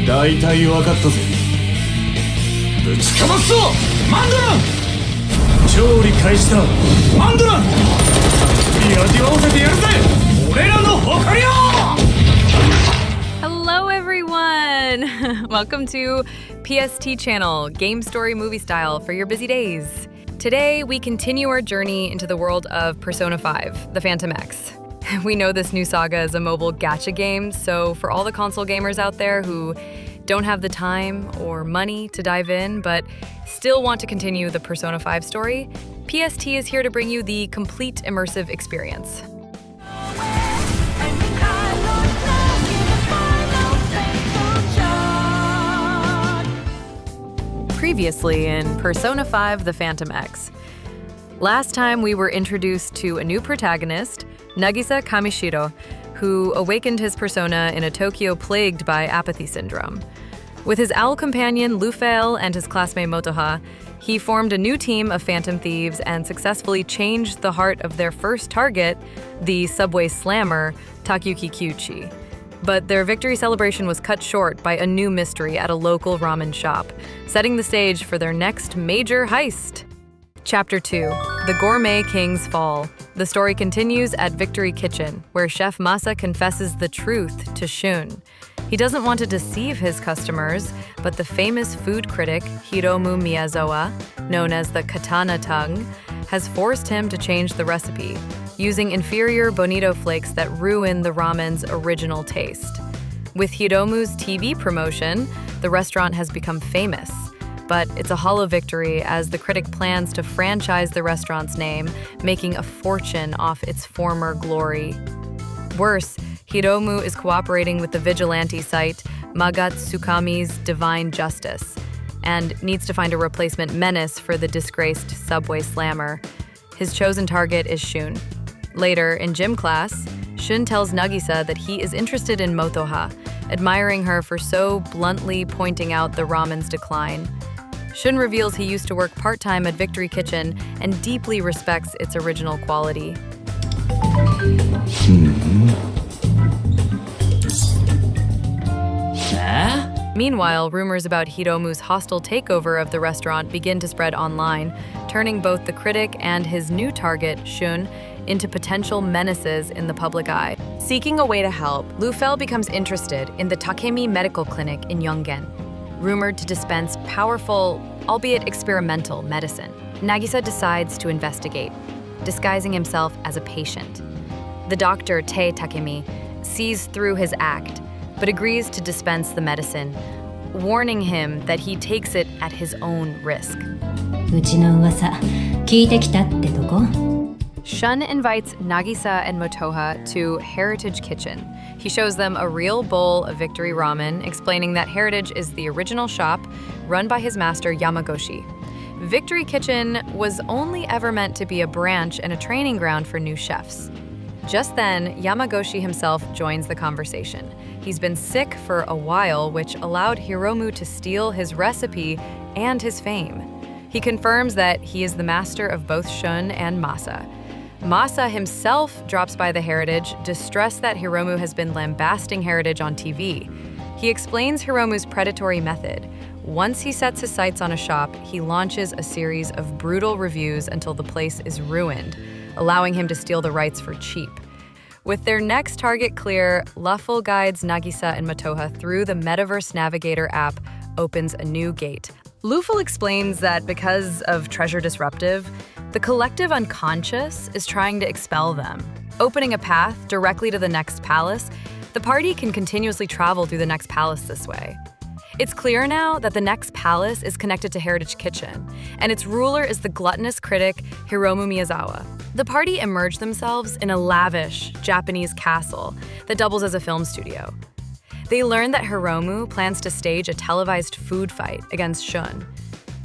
大体分かったぜ。ぶちかますぞマンドラン。調理開始だマンドラン。味わわせてやるぜ俺らの誇りを。 Hello everyone! Welcome to PST Channel, Game Story Movie Style for your busy days. Today we continue our journey into the world of Persona 5, the Phantom X. We know this new saga is a mobile gacha game, so for all the console gamers out there who don't have the time or money to dive in but still want to continue the Persona 5 story, PST is here to bring you the complete immersive experience. Previously in Persona 5 The Phantom X. Last time we were introduced to a new protagonist, Nagisa Kamishiro, who awakened his persona in a Tokyo plagued by apathy syndrome. With his owl companion Lufel and his classmate Motoha, he formed a new team of Phantom Thieves and successfully changed the heart of their first target, the subway slammer, Takayuki Kyuchi. But their victory celebration was cut short by a new mystery at a local ramen shop, setting the stage for their next major heist. Chapter 2, The Gourmet King's Fall. The story continues at Victory Kitchen, where Chef Masa confesses the truth to Shun. He doesn't want to deceive his customers, but the famous food critic Hiromu Miyazawa, known as the Katana Tongue, has forced him to change the recipe, using inferior bonito flakes that ruin the ramen's original taste. With Hiromu's TV promotion, the restaurant has become famous. But it's a hollow victory as the critic plans to franchise the restaurant's name, making a fortune off its former glory. Worse, Hiromu is cooperating with the vigilante site Magatsukami's Divine Justice and needs to find a replacement menace for the disgraced subway slammer. His chosen target is Shun. Later, in gym class, Shun tells Nagisa that he is interested in Motoha, admiring her for so bluntly pointing out the ramen's decline. Shun reveals he used to work part-time at Victory Kitchen and deeply respects its original quality. Meanwhile, rumors about Hiromu's hostile takeover of the restaurant begin to spread online, turning both the critic and his new target, Shun, into potential menaces in the public eye. Seeking a way to help, Lufel becomes interested in the Takemi Medical Clinic in Yongen, rumored to dispense powerful, albeit experimental, medicine. Nagisa decides to investigate, disguising himself as a patient. The doctor, Tei Takemi, sees through his act, but agrees to dispense the medicine, warning him that he takes it at his own risk. Shun invites Nagisa and Motoha to Heritage Kitchen. He shows them a real bowl of Victory Ramen, explaining that Heritage is the original shop run by his master Yamagoshi. Victory Kitchen was only ever meant to be a branch and a training ground for new chefs. Just then, Yamagoshi himself joins the conversation. He's been sick for a while, which allowed Hiromu to steal his recipe and his fame. He confirms that he is the master of both Shun and Masa. Masa himself drops by the Heritage, distressed that Hiromu has been lambasting Heritage on TV. He explains Hiromu's predatory method. Once he sets his sights on a shop, he launches a series of brutal reviews until the place is ruined, allowing him to steal the rights for cheap. With their next target clear, Lufel guides Nagisa and Motoha through the Metaverse Navigator app, opens a new gate. Lufel explains that because of Treasure Disruptive, the collective unconscious is trying to expel them. Opening a path directly to the next palace, the party can continuously travel through the next palace this way. It's clear now that the next palace is connected to Heritage Kitchen, and its ruler is the gluttonous critic Hiromu Miyazawa. The party immerse themselves in a lavish Japanese castle that doubles as a film studio. They learn that Hiromu plans to stage a televised food fight against Shun.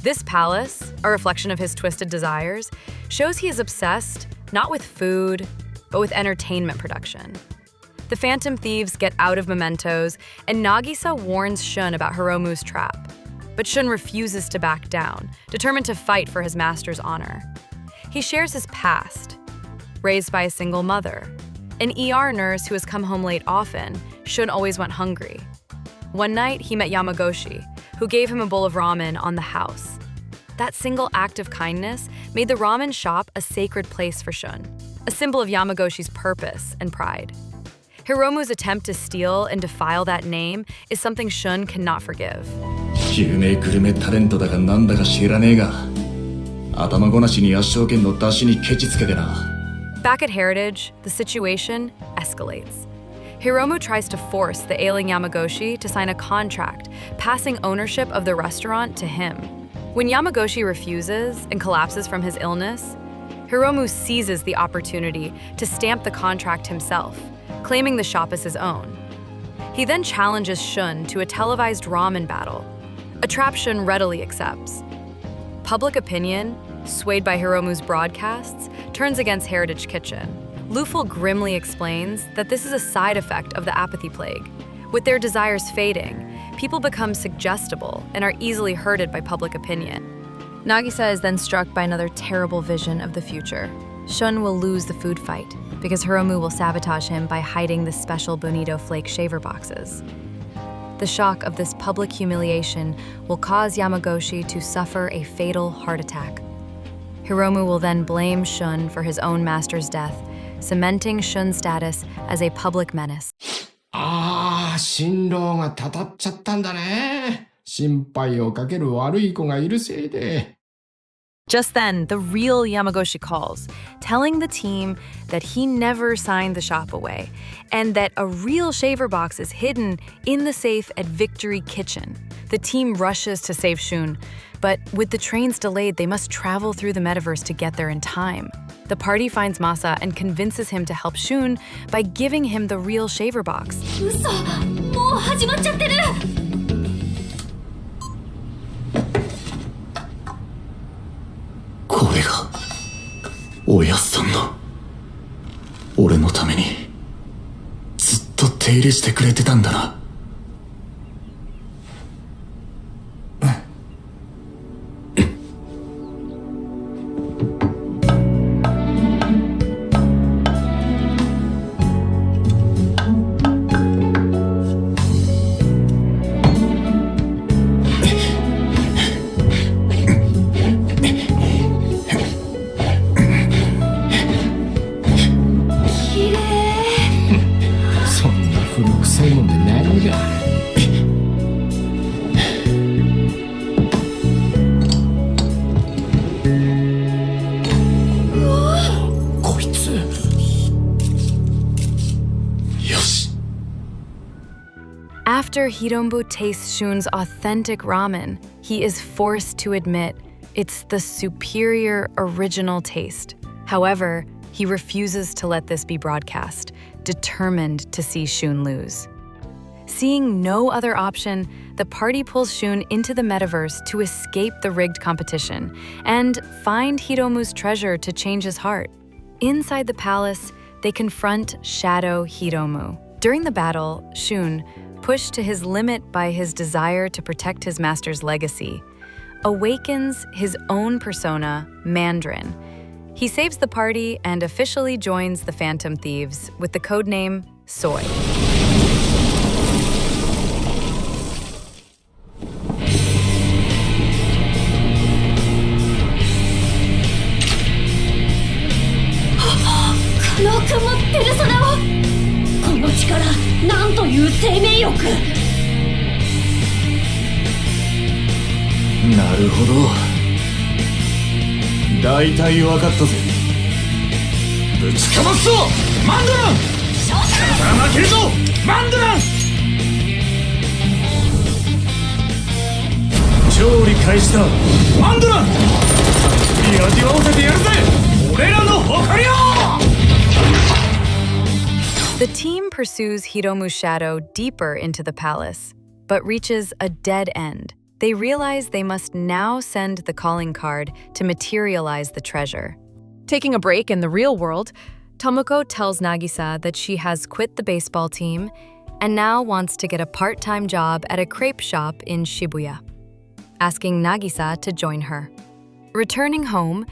This palace, a reflection of his twisted desires, shows he is obsessed not with food, but with entertainment production. The Phantom Thieves get out of mementos, and Nagisa warns Shun about Hiromu's trap. But Shun refuses to back down, determined to fight for his master's honor. He shares his past. Raised by a single mother, an ER nurse who has come home late often, Shun always went hungry. One night, he met Yamagoshi, who gave him a bowl of ramen on the house. That single act of kindness made the ramen shop a sacred place for Shun, a symbol of Yamagoshi's purpose and pride. Hiromu's attempt to steal and defile that name is something Shun cannot forgive. 有名グルメタレントだかなんだか知らねえが、頭ごなしに圧勝券の出しにケチつけてな。Back at Heritage, the situation escalates. Hiromu tries to force the ailing Yamagoshi to sign a contract, passing ownership of the restaurant to him. When Yamagoshi refuses and collapses from his illness, Hiromu seizes the opportunity to stamp the contract himself, claiming the shop as his own. He then challenges Shun to a televised ramen battle, a trap Shun readily accepts. Public opinion, swayed by Hiromu's broadcasts, turns against Heritage Kitchen. Luful grimly explains that this is a side effect of the apathy plague. With their desires fading, people become suggestible and are easily herded by public opinion. Nagisa is then struck by another terrible vision of the future. Shun will lose the food fight because Hiromu will sabotage him by hiding the special Bonito Flake shaver boxes. The shock of this public humiliation will cause Yamagoshi to suffer a fatal heart attack. Hiromu will then blame Shun for his own master's death, cementing Shun's status as a public menace. 新郎がたたっちゃったんだね。心配をかける悪い子がいるせいで。 Just then, the real Yamagoshi calls, telling the team that he never signed the shop away and that a real shaver box is hidden in the safe at Victory Kitchen. The team rushes to save Shun, but with the trains delayed, they must travel through the metaverse to get there in time. The party finds Masa and convinces him to help Shun by giving him the real shaver box. 嘘、もう始まっちゃってる。これがおやっさんの俺のためにずっと手入れしてくれてたんだな。After Hiromu tastes Shun's authentic ramen, he is forced to admit it's the superior original taste. However, he refuses to let this be broadcast, determined to see Shun lose. Seeing no other option, the party pulls Shun into the metaverse to escape the rigged competition and find Hiromu's treasure to change his heart. Inside the palace, they confront Shadow Hiromu. During the battle, Shun, pushed to his limit by his desire to protect his master's legacy, awakens his own persona, Mandarin. He saves the party and officially joins the Phantom Thieves with the codename Soy. Kano君もペルソナを。この力、なんという生命力。なるほど。大体分かったぜ。ぶちかますぞマンドラン。だから負けるぞマンドラン。調理開始だマンドラン。たっぷり味わわせてやるぜ俺らの誇りを。The team pursues Hiromu's shadow deeper into the palace, but reaches a dead end. They realize they must now send the calling card to materialize the treasure. Taking a break in the real world, Tomoko tells Nagisa that she has quit the baseball team and now wants to get a part-time job at a crepe shop in Shibuya, asking Nagisa to join her. Returning home,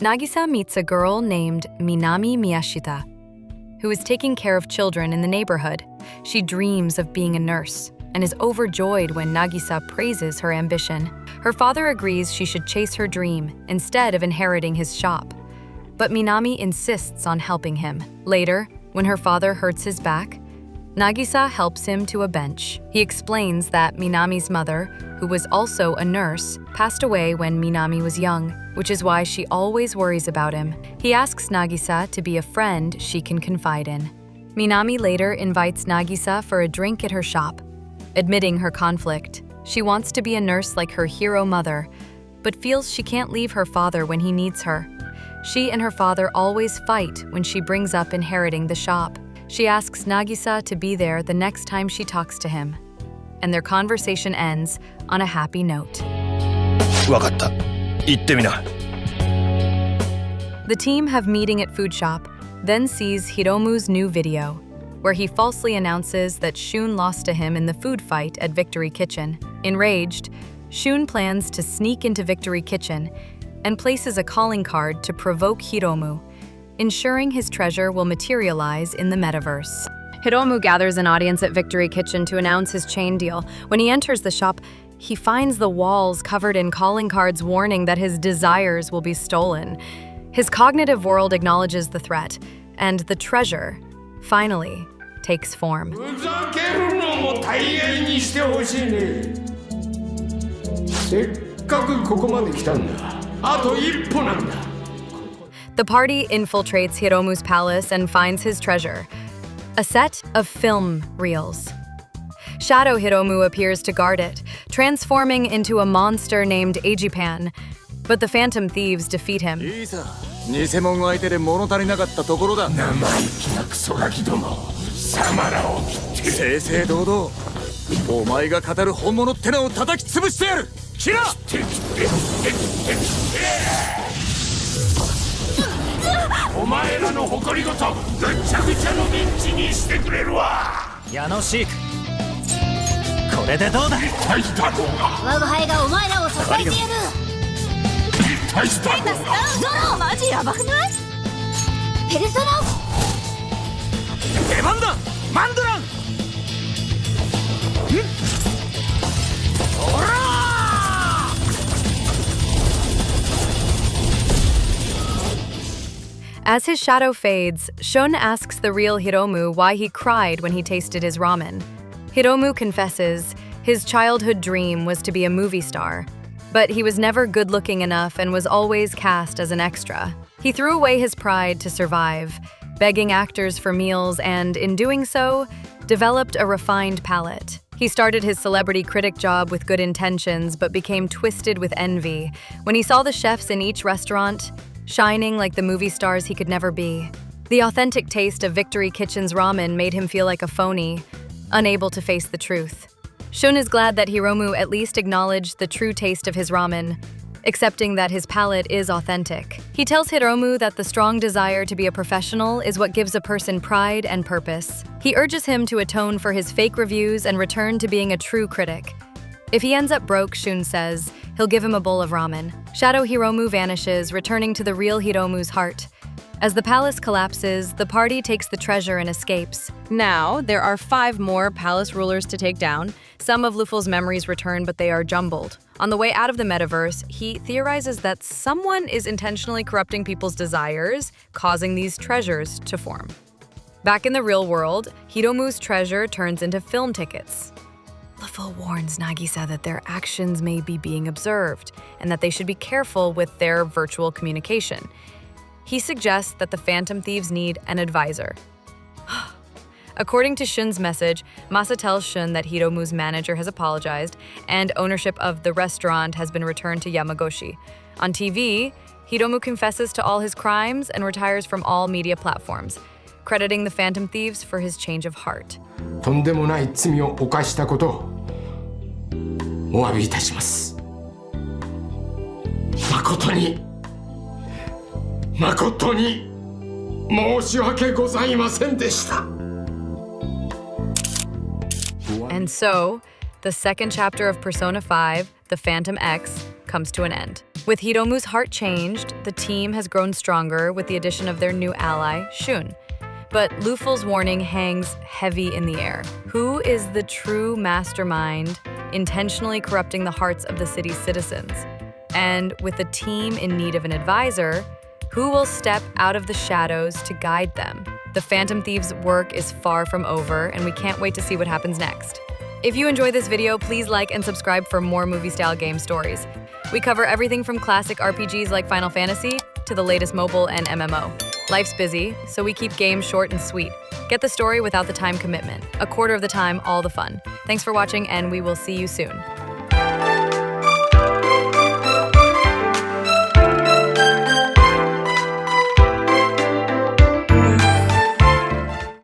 Nagisa meets a girl named Minami Miyashita, who is taking care of children in the neighborhood. She dreams of being a nurse and is overjoyed when Nagisa praises her ambition. Her father agrees she should chase her dream instead of inheriting his shop. But Minami insists on helping him. Later, when her father hurts his back, Nagisa helps him to a bench. He explains that Minami's mother, who was also a nurse, passed away when Minami was young, which is why she always worries about him. He asks Nagisa to be a friend she can confide in. Minami later invites Nagisa for a drink at her shop, admitting her conflict. She wants to be a nurse like her hero mother, but feels she can't leave her father when he needs her. She and her father always fight when she brings up inheriting the shop. She asks Nagisa to be there the next time she talks to him, and their conversation ends on a happy note. わかった。行ってみな。 The team have meeting at food shop, then sees Hiromu's new video, where he falsely announces that Shun lost to him in the food fight at Victory Kitchen. Enraged, Shun plans to sneak into Victory Kitchen and places a calling card to provoke Hiromu, ensuring his treasure will materialize in the metaverse. Hiromu gathers an audience at Victory Kitchen to announce his chain deal. When he enters the shop, he finds the walls covered in calling cards warning that his desires will be stolen. His cognitive world acknowledges the threat, and the treasure, finally, takes form. ふざけるのも大概にしてほしいね。せっかくここまで来たんだ。あと一歩なんだ。 The party infiltrates Hiromu's palace and finds his treasure, a set of film reels. Shadow Hiromu appears to guard it, transforming into a monster named Ajipan, but the Phantom Thieves defeat him. いいさ、偽物相手で物足りなかったところだ。生意気なクソガキども、サマラを切って正々堂々、お前が語る本物ってのを叩き潰してやる。キラ！お前らの誇りごとぐっちゃぐちゃのミンチにしてくれるわ。矢野シーク、これでどうだ。大したろうが。我が輩がお前らを支えてやる。大したろうが。ゾロマジヤバくない？ペルソナ。出番だ、マンドラン。おら！ As his shadow fades, Shun asks the real Hiromu why he cried when he tasted his ramen. Hiromu confesses his childhood dream was to be a movie star, but he was never good-looking enough and was always cast as an extra. He threw away his pride to survive, begging actors for meals and, in doing so, developed a refined palate. He started his celebrity critic job with good intentions but became twisted with envy when he saw the chefs in each restaurant shining like the movie stars he could never be. The authentic taste of Victory Kitchen's ramen made him feel like a phony, unable to face the truth. Shun is glad that Hiromu at least acknowledged the true taste of his ramen, accepting that his palate is authentic. He tells Hiromu that the strong desire to be a professional is what gives a person pride and purpose. He urges him to atone for his fake reviews and return to being a true critic. If he ends up broke, Shun says, he'll give him a bowl of ramen. Shadow Hiromu vanishes, returning to the real Hiromu's heart. As the palace collapses, the party takes the treasure and escapes. Now, there are 5 more palace rulers to take down. Some of Luful's memories return, but they are jumbled. On the way out of the metaverse, he theorizes that someone is intentionally corrupting people's desires, causing these treasures to form. Back in the real world, Hiromu's treasure turns into film tickets. Luful warns Nagisa that their actions may be being observed and that they should be careful with their virtual communication. He suggests that the Phantom Thieves need an advisor. According to Shun's message, Masa tells Shun that Hiromu's manager has apologized and ownership of the restaurant has been returned to Yamagoshi. On TV, Hiromu confesses to all his crimes and retires from all media platforms, crediting the Phantom Thieves for his change of heart. とんでもない罪を犯したことお詫びいたします。誠に申し訳ございませんでした。 And so, the second chapter of Persona 5, The Phantom X, comes to an end. With Hiromu's heart changed, the team has grown stronger with the addition of their new ally, Shun. But Luful's warning hangs heavy in the air. Who is the true mastermind intentionally corrupting the hearts of the city's citizens? And with the team in need of an advisor, who will step out of the shadows to guide them? The Phantom Thieves' work is far from over, and we can't wait to see what happens next. If you enjoy this video, please like and subscribe for more movie-style game stories. We cover everything from classic RPGs like Final Fantasy to the latest mobile and MMO. Life's busy, so we keep games short and sweet. Get the story without the time commitment. A quarter of the time, all the fun. Thanks for watching, and we will see you soon.